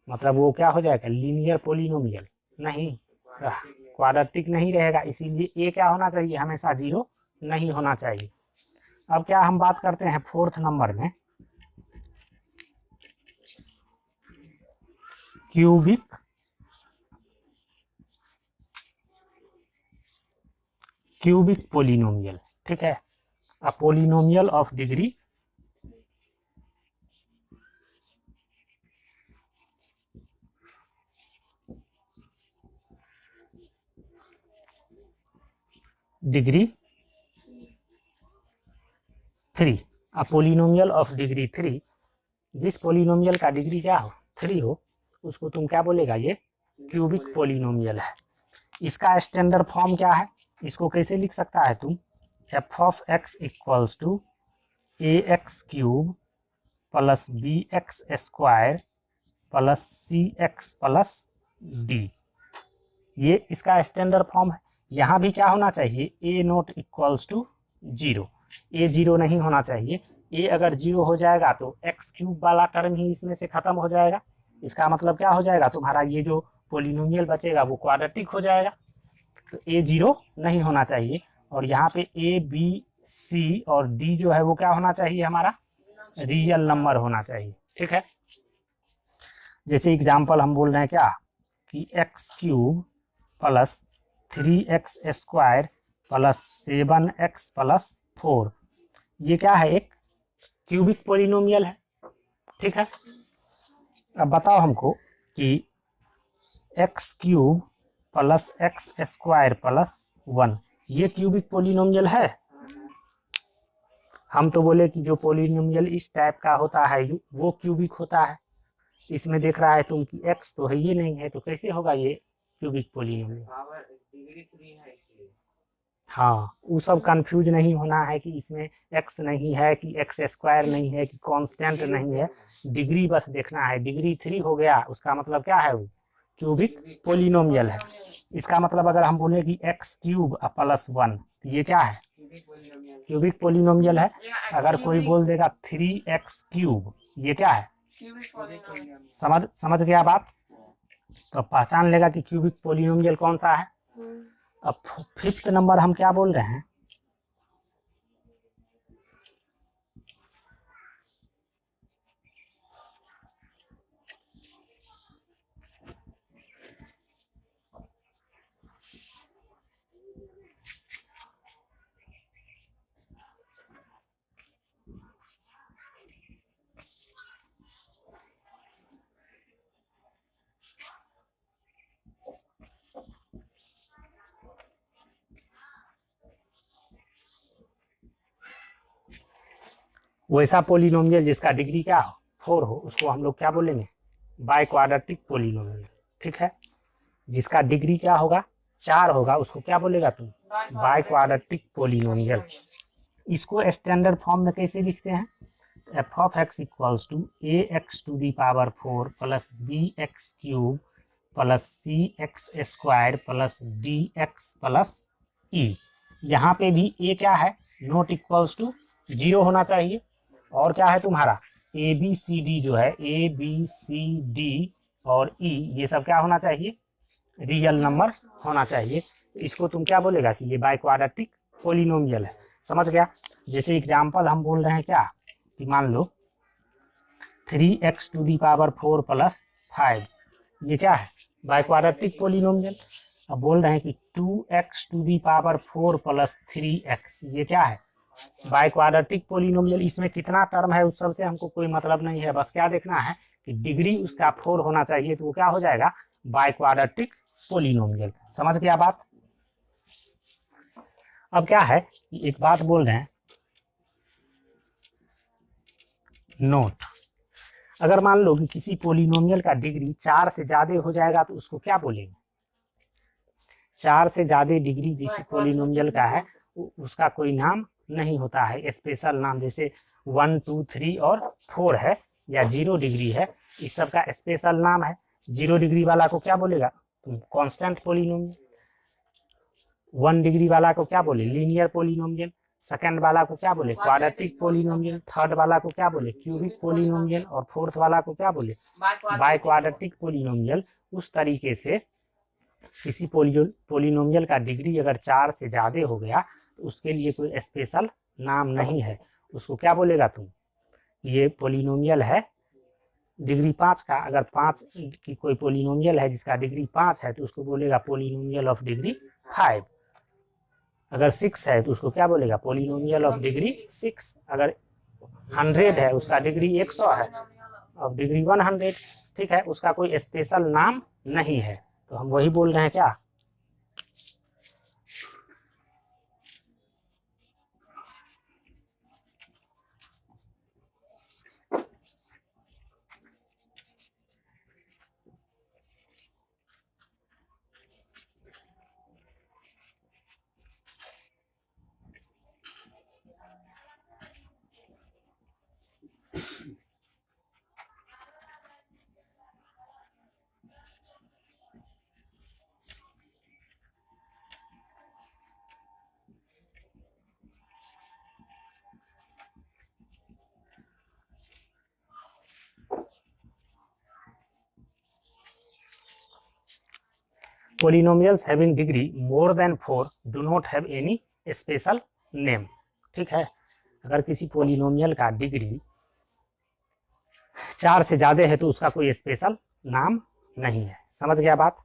A: मतलब वो क्या हो जाएगा, लीनियर पोलिनोमियल नहीं, क्वाड्रेटिक नहीं रहेगा, इसीलिए ए क्या होना चाहिए, हमेशा 0 नहीं होना चाहिए। अब क्या हम बात करते हैं 4th नंबर में, क्यूबिक पोलिनोमियल, ठीक है, a polynomial of degree degree 3, a polynomial of degree 3, जिस पोलिनोमियल का डिग्री क्या हो 3 हो, उसको तुम क्या बोलेगा, ये क्यूबिक पोलिनोमियल है। इसका स्टैंडर्ड फॉर्म क्या है, इसको कैसे लिख सकता है तुम, F of x equals to A X cube plus B X square plus C X plus D, ये इसका स्टैंडर्ड फॉर्म है। यहाँ भी क्या होना चाहिए, ए नोट इक्वल्स टू 0, ए 0 नहीं होना चाहिए। ए अगर 0 हो जाएगा तो एक्स क्यूब वाला टर्म ही इसमें से खत्म हो जाएगा, इसका मतलब क्या हो जाएगा, तुम्हारा ये जो पोलिनोमियल बचेगा वो क्वाड्रेटिक हो जाएगा, तो ए 0 नहीं होना चाहिए। और यहाँ पे ए बी सी और डी जो है वो क्या होना चाहिए, हमारा रियल नंबर होना चाहिए, ठीक है। जैसे एग्जाम्पल हम बोल रहे हैं क्या कि x cube plus 3x square plus 7x plus 4, ये क्या है, एक क्यूबिक पोलिनोमियल है, ठीक है। अब बताओ हमको कि x cube plus x square plus 1, ये क्यूबिक पोलिनोमियल है। हम तो बोले कि जो पोलिनोमियल इस टाइप का होता है वो क्यूबिक होता है, इसमें देख रहा है तुम कि एक्स तो है ये नहीं है, तो कैसे होगा ये क्यूबिक पोलिनोमियल,
B: पावर डिग्री 3 है इसलिए।
A: हाँ, वो सब कंफ्यूज नहीं होना है कि इसमें एक्स नहीं है कि एक्स स्क्वायर नहीं है कि कांस्टेंट नहीं है, डिग्री बस देखना है, डिग्री 3 हो गया उसका मतलब क्या है, वो क्यूबिक पोलिनोमियल है। इसका मतलब अगर हम बोले कि एक्स क्यूब प्लस 1, तो ये क्या है, क्यूबिक पोलिनोमियल है। अगर कोई बोल देगा 3x क्यूब, ये क्या है, समझ गया बात, तो पहचान लेगा कि क्यूबिक पोलिनोमियल कौन सा है। अब 5th नंबर हम क्या बोल रहे हैं, वैसा पोलिनोमियल जिसका डिग्री क्या हो 4 हो, उसको हम लोग क्या बोलेंगे, बाय क्वाड्रेटिक पोलिनोमियल, ठीक है। जिसका डिग्री क्या होगा 4 होगा, उसको क्या बोलेगा तुम, बाय क्वाड्रेटिक पोलिनोमियल। इसको स्टैंडर्ड फॉर्म में कैसे लिखते हैं, f of x equals to A x to the power 4 plus B x cube plus C x square plus d x plus e. यहाँ पे भी ए क्या है, नॉट इक्वल्स टू 0 होना चाहिए, और क्या है तुम्हारा ए बी सी डी जो है, ए बी सी डी और ई, ये सब क्या होना चाहिए, रियल नंबर होना चाहिए। इसको तुम क्या बोलेगा कि ये बाय क्वाड्रेटिक पोलिनोमियल है। समझ गया। जैसे एग्जाम्पल हम बोल रहे हैं क्या, कि मान लो 3x to the power 4 plus 5, ये क्या है, बाय क्वाड्रेटिक पोलिनोमियल। अब बोल रहे हैं कि 2x to the power 4 plus 3x, ये क्या है, बाय क्वाड्रेटिक पोलिनोमियल। इसमें कितना टर्म है उस सबसे हमको कोई मतलब नहीं है, बस क्या देखना है कि डिग्री उसका 4 होना चाहिए, तो वो क्या हो जाएगा, बाय क्वाड्रेटिक पोलिनोमियल। समझ गया बात। अब क्या है, एक बात बोल रहे हैं, नोट, अगर मान लो कि किसी पोलिनोमियल का डिग्री 4 से ज्यादा हो जाएगा तो उसको क्या बोलेंगे, 4 से ज्यादा डिग्री जिस पोलिनोमियल का है उसका कोई नाम नहीं होता है, स्पेशल नाम। जैसे 1 2 3 और 4 है, या 0 डिग्री है, इस सब का स्पेशल नाम है। 0 डिग्री वाला को क्या बोलेगा, तुम कांस्टेंट पोलिनोमियल। 1 डिग्री वाला को क्या बोले, लीनियर पोलिनोमियल। सेकंड वाला को क्या बोले, क्वाड्रेटिक पोलिनोमियल। थर्ड वाला को क्या बोले, क्यूबिक पोलिनोमियल। और फोर्थ वाला को क्या बोले, बाय क्वाड्रेटिक पोलिनोमियल। उस तरीके से किसी पोलिनोमियल का डिग्री अगर 4 से ज्यादा हो गया तो उसके लिए कोई स्पेशल नाम नहीं है, उसको क्या बोलेगा तुम, ये पोलिनोमियल है डिग्री 5 का। अगर 5 की कोई पोलिनोमियल है जिसका डिग्री 5 है तो उसको बोलेगा पोलिनोमियल ऑफ डिग्री 5। अगर 6 है तो उसको क्या बोलेगा, पोलिनोमियल ऑफ डिग्री 6। अगर 100 है, उसका डिग्री 100 है, ऑफ डिग्री 100। ठीक है, उसका कोई स्पेशल नाम नहीं है, तो हम वही बोल रहे हैं क्या। Polynomials having degree more than 4 do not have any special name. ठीक है, अगर किसी पोलिनोमियल का डिग्री 4 से ज्यादा है तो उसका कोई स्पेशल नाम नहीं है। समझ गया बात।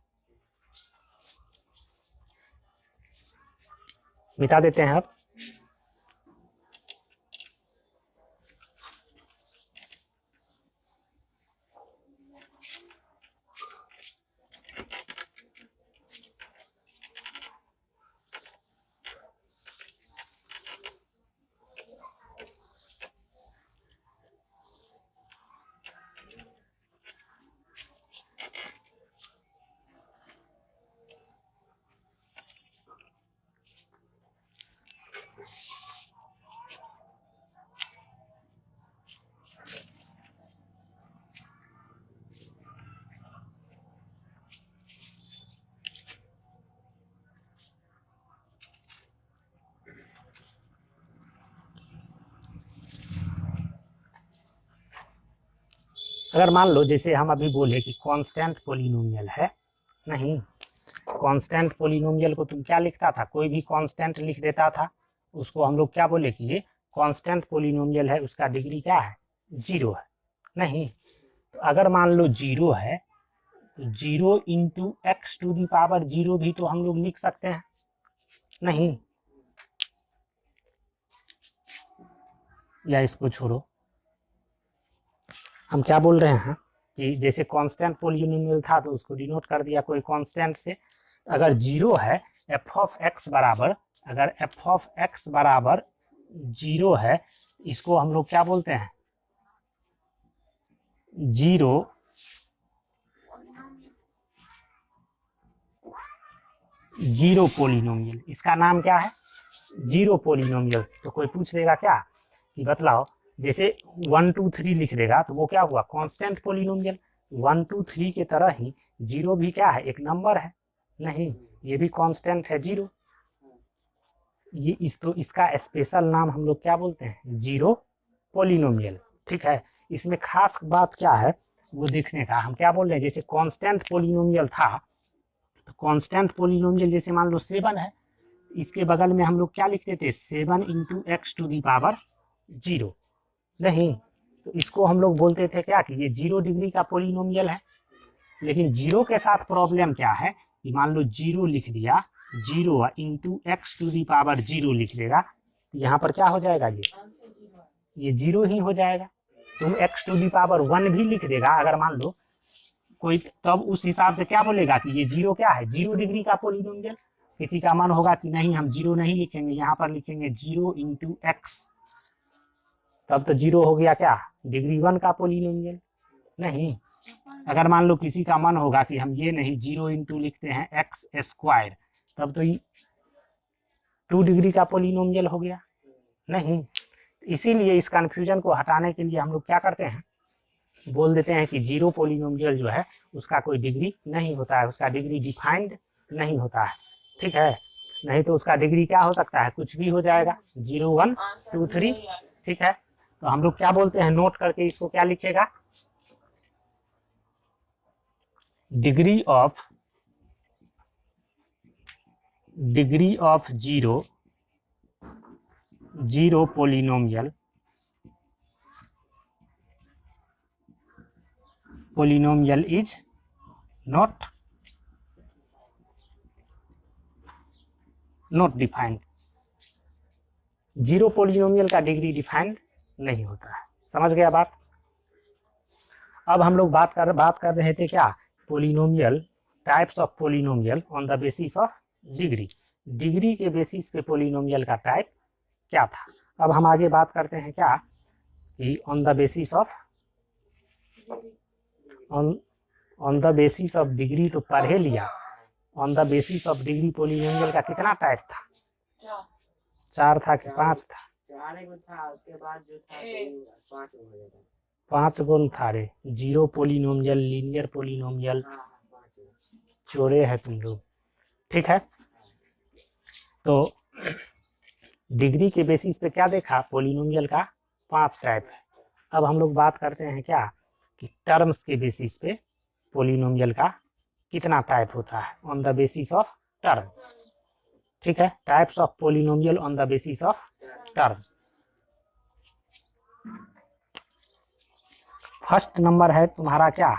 A: मिटा देते हैं अब। अगर मान लो जैसे हम अभी बोले कि कांस्टेंट पोलिनोमियल है, नहीं, कांस्टेंट पोलिनोमियल को तुम क्या लिखता था, कोई भी कांस्टेंट लिख देता था, उसको हम लोग क्या बोले कि ये कांस्टेंट पोलिनोमियल है, उसका डिग्री क्या है, 0 है। नहीं, तो अगर मान लो 0 है तो 0 into X to the power 0 भी तो हम लोग लिख सकते हैं। नहीं, या इसको छोड़ो, हम क्या बोल रहे हैं कि जैसे कांस्टेंट पोलिनोमियल था तो उसको डिनोट कर दिया कोई कांस्टेंट से। अगर 0 है, एफ ऑफ एक्स बराबर, अगर एफ ऑफ एक्स बराबर 0 है, इसको हम लोग क्या बोलते हैं, 0 पोलिनोमियल। इसका नाम क्या है, 0 पोलिनोमियल। तो कोई पूछ देगा क्या कि बतलाओ, जैसे 1 2 3 लिख देगा तो वो क्या हुआ, कांस्टेंट पोलिनोमियल। 1 2 3 के तरह ही 0 भी क्या है, एक नंबर है। नहीं, ये भी कांस्टेंट है 0। ये तो इसका स्पेशल नाम हम लोग क्या बोलते हैं, 0 पोलिनोमियल। ठीक है, इसमें खास बात क्या है वो देखने का, हम क्या बोल रहे हैं, जैसे कांस्टेंट पोलिनोमियल था, तो कांस्टेंट पोलिनोमियल जैसे मान लो 7 है, इसके बगल में हम लोग क्या लिखते थे, 7 × x⁻0। नहीं, तो इसको हम लोग बोलते थे क्या कि ये 0 डिग्री का पोलिनोमियल है। लेकिन 0 के साथ प्रॉब्लम क्या है कि मान लो 0 लिख दिया, 0 × x⁻0 लिख देगा, तो यहाँ पर क्या हो जाएगा, ये 0 ही हो जाएगा। तुम x⁻1 भी लिख देगा अगर मान लो कोई, तब उस हिसाब से क्या बोलेगा कि ये 0 क्या है, 0 डिग्री का पोलिनोमियल। किसी का मन होगा कि नहीं हम 0 नहीं लिखेंगे, यहाँ पर लिखेंगे 0 × x, तब तो 0 हो गया क्या, डिग्री 1 का पोलिनोमियल। नहीं, अगर मान लो किसी का मन होगा कि हम ये नहीं 0 × लिखते हैं x², तब तो 2 डिग्री का पोलिनोमियल हो गया। नहीं, इसीलिए इस कंफ्यूजन को हटाने के लिए हम लोग क्या करते हैं, बोल देते हैं कि 0 पोलिनोमियल जो है उसका कोई डिग्री नहीं होता है, उसका डिग्री डिफाइंड नहीं होता है। ठीक है, नहीं तो उसका डिग्री क्या हो सकता है, कुछ भी हो जाएगा, 0 1 2 3। ठीक है, तो हम लोग क्या बोलते हैं, नोट करके इसको क्या लिखेगा, degree of 0 polynomial is not defined. 0 polynomial का डिग्री डिफाइंड नहीं होता है। समझ गया बात। अब हम लोग बात कर रहे थे क्या, polynomial, types of polynomial on the basis of degree. Degree के बेसिस पे पोलिनोमियल का टाइप क्या था। अब हम आगे बात करते हैं क्या कि on the basis of degree तो पढ़ ही लिया। On the basis of degree polynomial का कितना टाइप था, 4 था कि 5 था,
B: 4 था, उसके बाद जो था 5 हो गया,
A: 5 गुण था रे। 0 पोलिनोमियल, लीनियर पोलिनोमियल, चोरे है तुम लोग। ठीक है, तो डिग्री के बेसिस पे क्या देखा, पोलिनोमियल का 5 टाइप है। अब हम लोग बात करते हैं क्या कि टर्म्स के बेसिस पे पोलिनोमियल का कितना टाइप होता है, on the basis of term. ठीक है, types of polynomial on the basis of term. First number है तुम्हारा क्या,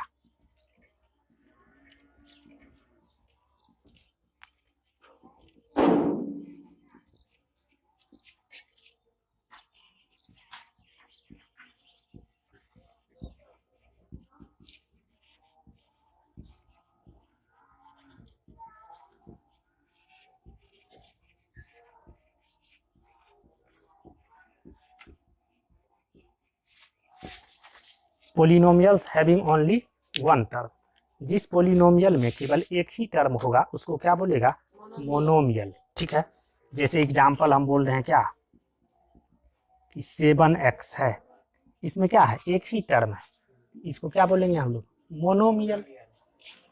A: पोलिनोमियल्स हैविंग ओनली 1 टर्म। जिस पोलिनोमियल में केवल एक ही टर्म होगा उसको क्या बोलेगा, मोनोमियल। ठीक है, जैसे एग्जांपल हम बोल रहे हैं क्या कि 7x है, इसमें क्या है, एक ही टर्म है, इसको क्या बोलेंगे हम लोग, मोनोमियल।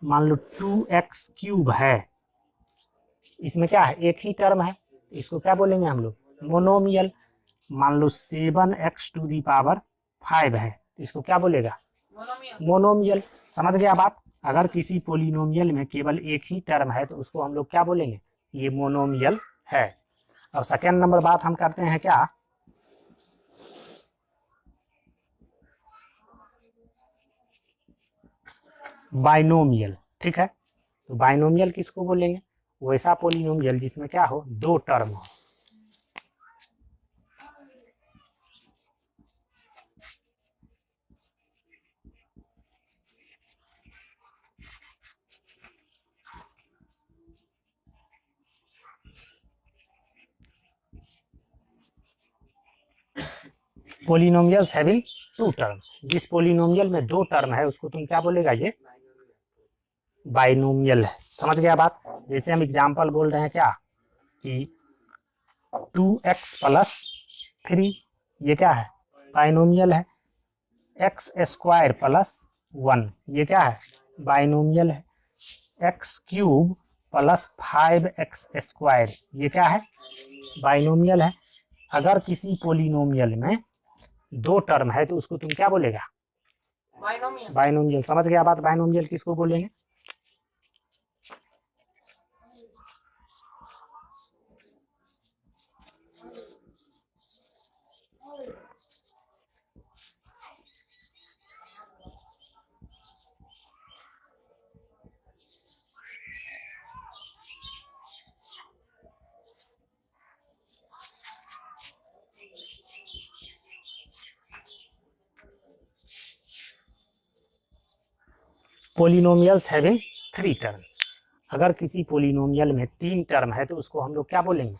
A: मान लो 2x³ है, इसमें क्या है, एक ही टर्म है, इसको क्या बोलेंगे हम लोग, मोनोमियल। मान लो 7x⁵ है, तो इसको क्या बोलेगा, मोनोमियल। समझ गया बात। अगर किसी पोलिनोमियल में केवल एक ही टर्म है तो उसको हम लोग क्या बोलेंगे, ये मोनोमियल है। अब सेकेंड नंबर बात हम करते हैं क्या, बाइनोमियल। ठीक है, तो बाइनोमियल किसको बोलेंगे, वैसा पोलिनोमियल जिसमें क्या हो, 2 टर्म हो। पोलिनोमियल्स हैविंग 2 टर्म्स, जिस पोलिनोमियल में 2 टर्म है उसको तुम क्या बोलेगा, ये बाइनोमियल है। समझ गया बात। जैसे हम एग्जांपल बोल रहे हैं क्या कि 2x+3, ये क्या है, बाइनोमियल है। x² + 1, ये क्या है, बाइनोमियल है। x³ + 5x², ये क्या है, बाइनोमियल है। अगर किसी पोलिनोमियल में दो टर्म है तो उसको तुम क्या बोलेगा?
C: बाइनोमियल।
A: बाइनोमियल। समझ गया बात? बाइनोमियल किसको बोलेंगे? Polynomials having three terms. अगर किसी पोलिनोमियल में तीन टर्म है तो उसको हम लोग क्या बोलेंगे?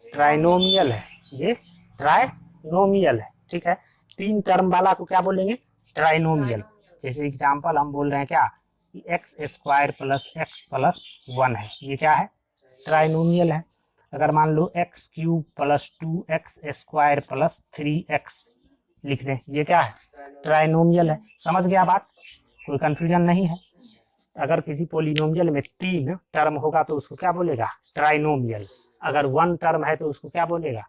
A: ट्राइनोमियल है। ये ट्राइनोमियल है, ठीक है। तीन टर्म वाला को क्या बोलेंगे? ट्राइनोमियल। जैसे एग्जांपल हम बोल रहे हैं क्या, x square plus x plus one है, ये क्या है? ट्राइनोमियल है। अगर मान लो x cube plus two x square plus three x लिख दें, ये क्या है? ट्राइनोमियल है। समझ गया बात? कोई कंफ्यूजन नहीं है। अगर किसी पोलिनोमियल में तीन टर्म होगा तो उसको क्या बोलेगा? ट्राइनोमियल। अगर वन टर्म है तो उसको क्या बोलेगा?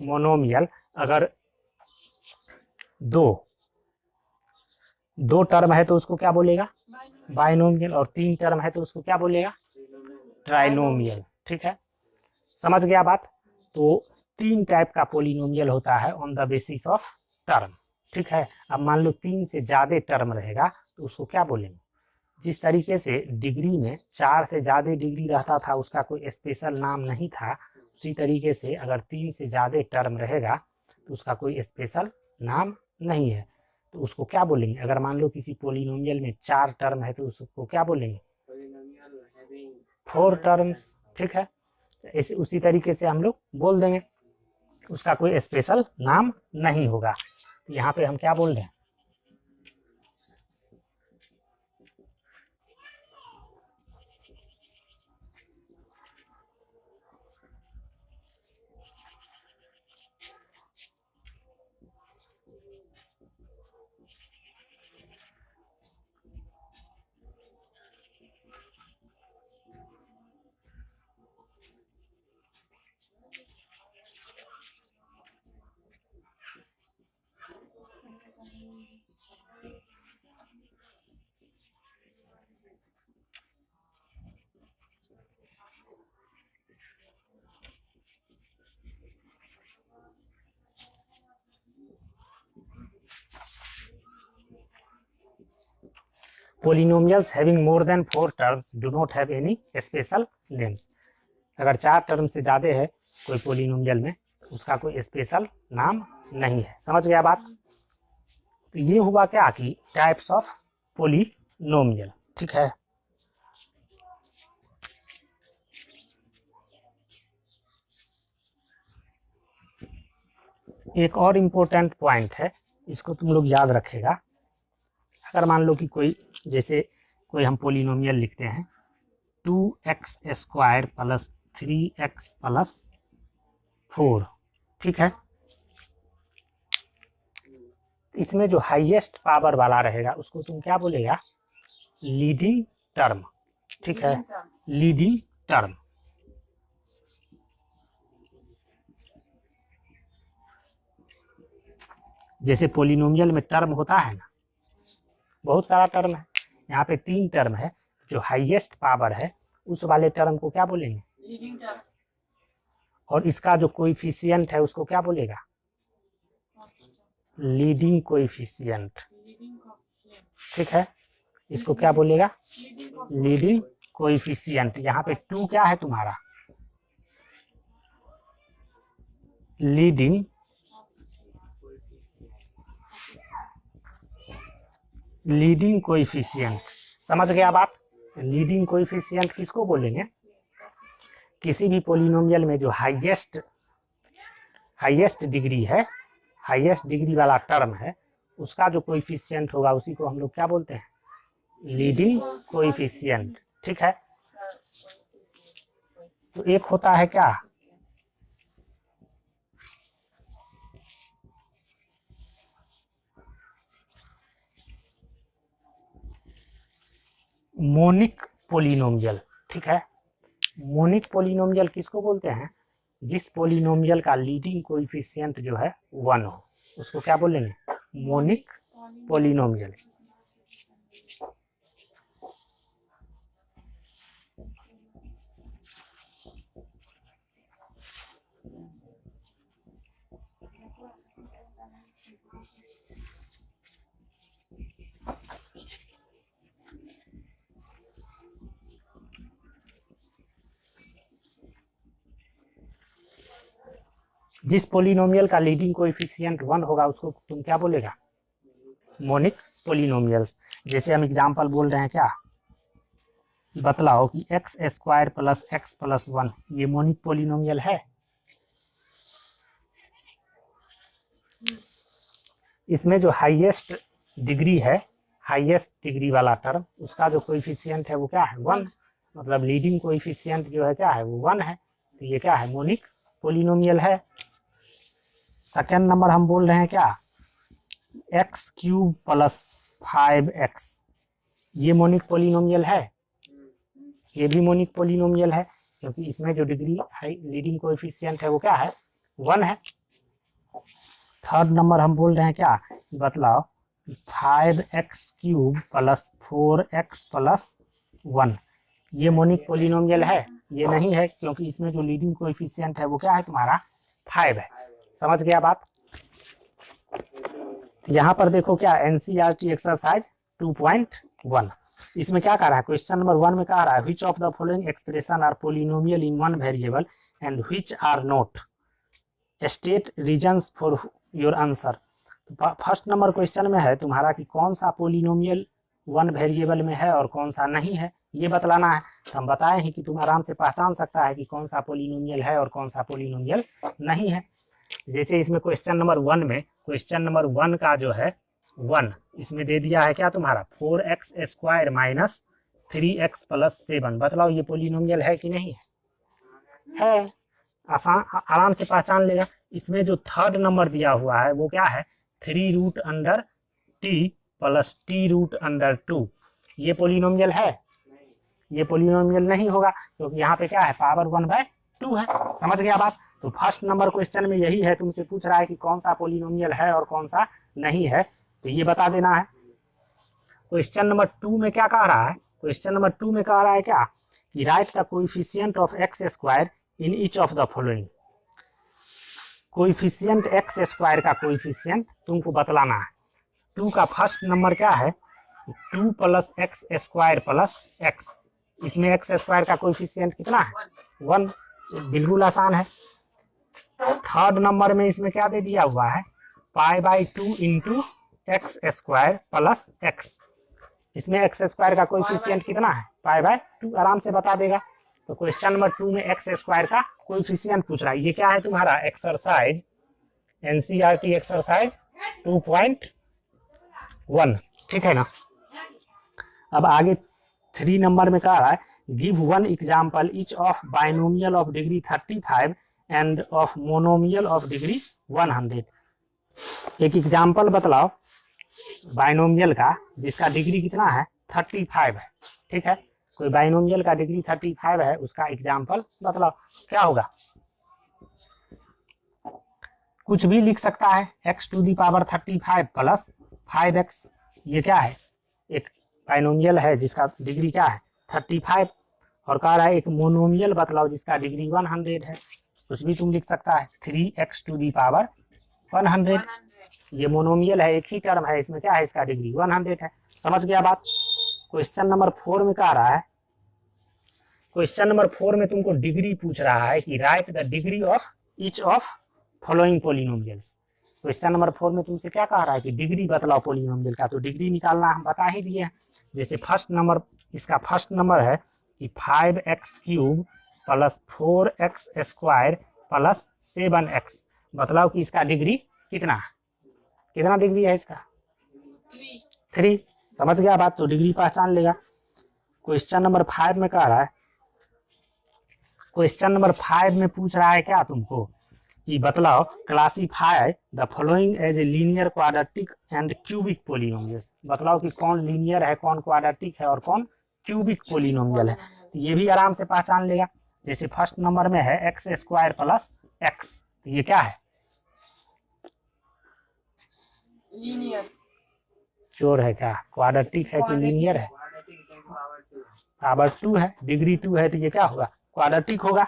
A: मोनोमियल। अगर दो टर्म है तो उसको क्या बोलेगा? बाइनोमियल। और तीन टर्म है तो उसको क्या बोलेगा? ट्राइनोमियल। ठीक है, समझ गया बात? तो तीन टाइप का पोलिनोमियल होता है on the basis of term. ठीक है, अब मान लो तीन से ज्यादा टर्म रहेगा तो उसको क्या बोलेंगे? जिस तरीके से डिग्री में चार से ज्यादा डिग्री रहता था उसका कोई स्पेशल नाम नहीं था, उसी तरीके से अगर तीन से ज्यादा टर्म रहेगा तो उसका कोई स्पेशल नाम नहीं है। तो उसको क्या बोलेंगे? अगर मान लो किसी पोलिनोमियल में चार टर्म है तो उसको क्या बोलेंगे? Four terms. ठीक है, ऐसे उसी तरीके से हम लोग बोल देंगे, उसका कोई स्पेशल नाम नहीं होगा। तो यहाँ पे हम क्या बोल रहे हैं? Polynomials having more than four terms do not have any special names। अगर चार टर्म से ज्यादा है कोई पोलिनोमियल में उसका कोई स्पेशल नाम नहीं है। समझ गया बात? तो ये हुआ क्या कि टाइप्स ऑफ पोलिनोमियल। ठीक है, एक और इम्पोर्टेंट पॉइंट है, इसको तुम लोग याद रखेगा। अगर मान लो कि कोई, जैसे कोई हम पोलिनोमियल लिखते हैं 2x square plus 3x plus 4, ठीक है, इसमें जो हाईएस्ट पावर वाला रहेगा उसको तुम क्या बोलेगा? Leading term. ठीक है, लीडिंग टर्म। जैसे पोलिनोमियल में टर्म होता है ना, बहुत सारा टर्म है, यहाँ पे तीन टर्म है, जो हाईएस्ट पावर है उस वाले टर्म को क्या बोलेंगे?
C: Leading term.
A: और इसका जो कोएफिशिएंट है उसको क्या बोलेगा? Leading coefficient. ठीक है, इसको क्या बोलेगा? Leading coefficient. यहाँ पे 2 क्या है तुम्हारा? Leading coefficient. समझ गया बात? लीडिंग कोएफिशिएंट किसको बोलेंगे? किसी भी पोलिनोमियल में जो हाईएस्ट डिग्री है, हाईएस्ट डिग्री वाला टर्म है, उसका जो कोएफिशिएंट होगा उसी को हम लोग क्या बोलते हैं? Leading coefficient. ठीक है, तो एक होता है क्या? Monic polynomial. ठीक है, मोनिक पोलिनोमियल किसको बोलते हैं? जिस पोलिनोमियल का लीडिंग कोएफिशिएंट जो है 1 हो, उसको क्या बोलेंगे? Monic polynomial. जिस पोलिनोमियल का लीडिंग कोएफिशिएंट 1 होगा उसको तुम क्या बोलेगा? Monic polynomials. जैसे हम एग्जांपल बोल रहे हैं क्या, बतलाओ कि X square plus x plus 1 ये मोनिक पोलिनोमियल है? इसमें जो हाईएस्ट डिग्री है, हाईएस्ट डिग्री वाला टर्म, उसका जो कोएफिशिएंट है वो क्या है? 1। मतलब लीडिंग कोएफिशिएंट जो है क्या है? वो 1 है। तो ये क्या है? मोनिक पोलिनोमियल है। सेकेंड नंबर हम बोल रहे हैं क्या, एक्स क्यूब प्लस 5x ये मोनिक पोलिनोमियल है? ये भी मोनिक पोलिनोमियल है, क्योंकि इसमें जो डिग्री लीडिंग कोएफिशिएंट है वो क्या है? 1 है। थर्ड नंबर हम बोल रहे हैं क्या, बतलाओ 5x cube plus 4x plus 1 ये मोनिक पोलिनोमियल है? ये नहीं है, क्योंकि इसमें जो लीडिंग कोएफिशिएंट है वो क्या है तुम्हारा? 5 है। समझ गया बात? यहाँ पर देखो क्या, एनसीईआरटी एक्सरसाइज 2.1 इसमें क्या कह रहा है? क्वेश्चन नंबर 1 में कह रहा है which of the following expression are polynomial in one variable and which are not, state reasons for your answer. First number question में है तुम्हारा कि कौन सा पोलिनोमियल वन वेरिएबल में है और कौन सा नहीं है, ये बतलाना है। तो हम बताए हैं कि तुम आराम से पहचान सकता है कि कौन सा पोलिनोमियल है और कौन सा पोलिनोमियल नहीं है। जैसे इसमें क्वेश्चन नंबर 1 में, क्वेश्चन नंबर 1 का जो है 1 इसमें दे दिया है क्या तुम्हारा? 4x square minus 3x plus 7। बतलाओ ये पोलिनोमियल है कि नहीं है? आसान, आराम से पहचान लेगा। इसमें जो थर्ड नंबर दिया हुआ है वो क्या है? 3 root under t plus t root under 2 ये पोलिनोमियल है? ये पोलिनोमियल नहीं होगा, क्योंकि यहाँ पे क्या है? पावर 1/2 है। समझ गया बात? तो फर्स्ट नंबर क्वेश्चन में यही है, तुमसे पूछ रहा है कि कौन सा पोलिनोमियल है और कौन सा नहीं है, तो ये बता देना है। क्वेश्चन नंबर 2 में क्या कह रहा है? क्वेश्चन नंबर 2 में कह रहा है क्या कि right the coefficient of x square in each of the following. Coefficient x square का कोएफिशिएंट तुमको बतलाना है। 2 का फर्स्ट नंबर क्या है? 2 plus x square plus x. इसमें एक्स स्क्वायर का कोएफिशिएंट कितना है? 1। बिल्कुल आसान है। थर्ड नंबर में इसमें क्या दे दिया हुआ है? π/2 into x square plus x. इसमें एक्स स्क्वायर का कोएफिशिएंट कितना है? π/2। आराम से बता देगा। तो क्वेश्चन नंबर 2 में एक्स स्क्वायर का कोएफिशिएंट पूछ रहा है। ये क्या है तुम्हारा? Exercise, NCERT exercise 2.1। ठीक है ना? अब आगे 3 नंबर में कह रहा है give one example each of binomial of degree 35 end of monomial of degree 100। एक एग्जाम्पल बतलाओ बाइनोमियल का जिसका डिग्री कितना है? 35 है। ठीक है, कोई बाइनोमियल का डिग्री 35 है, उसका एग्जाम्पल बतलाओ। क्या होगा? कुछ भी लिख सकता है। x to the power 35 plus 5x ये क्या है? एक बाइनोमियल है जिसका डिग्री क्या है? 35। और कह रहा है एक मोनोमियल बतलाओ जिसका डिग्री 100 है। कुछ भी तुम लिख सकता है। 3x टू दी पावर 100 ये मोनोमियल है, एक ही टर्म है, इसमें क्या है? इसका डिग्री 100 है। समझ गया बात? क्वेश्चन नंबर 4 में कह रहा है, क्वेश्चन नंबर 4 में तुमको डिग्री पूछ रहा है कि right the degree of each of following polynomials. Question number 4 में तुमसे क्या कह रहा है कि डिग्री बतलाओ पोलिनोमियल का। तो डिग्री निकालना हम बता ही दिए हैं। जैसे फर्स्ट नंबर, इसका फर्स्ट नंबर है कि 5x cube plus 4x square plus 7x। बतलाओ कि इसका डिग्री कितना है? कितना डिग्री है इसका? 3। समझ गया बात? तो डिग्री पहचान लेगा। क्वेश्चन नंबर 5 में कह रहा है, क्वेश्चन नंबर 5 में पूछ रहा है क्या तुमको कि बतलाओ classify the following as a linear, quadratic and cubic polynomials. बतलाओ कि कौन लीनियर है, कौन क्वाड्रेटिक है और कौन क्यूबिक पोलिनोमियल है। तो ये भी आराम से पहचान लेगा। जैसे फर्स्ट नंबर में है एक्स स्क्वायर प्लस एक्स, तो ये क्या है? चोर है क्या, क्वाड्रेटिक है कि लीनियर है,
B: क्वाड्रेटिक टेन पावर 2
A: पावर 2 है, डिग्री 2 है, तो ये क्या होगा, क्वाड्रेटिक होगा।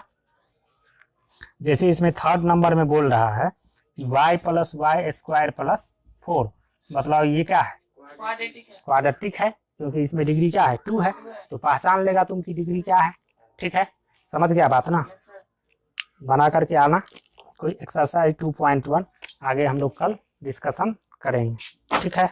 A: जैसे इसमें थर्ड नंबर में बोल रहा है कि y plus Y square plus 4, मतलब ये क्या है,
C: क्वाड्रेटिक है।
A: क्वाड्रेटिक है, क्योंकि इसमें डिग्री क्या है, 2 है, तो पहचान लेगा तुम की डिग्री क्या है। ठीक है, समझ गया बात ना,
C: यस सर।
A: बना करके आना। कोई एक्सरसाइज 2.1 आगे हम लोग कल डिस्कशन करेंगे। ठीक है।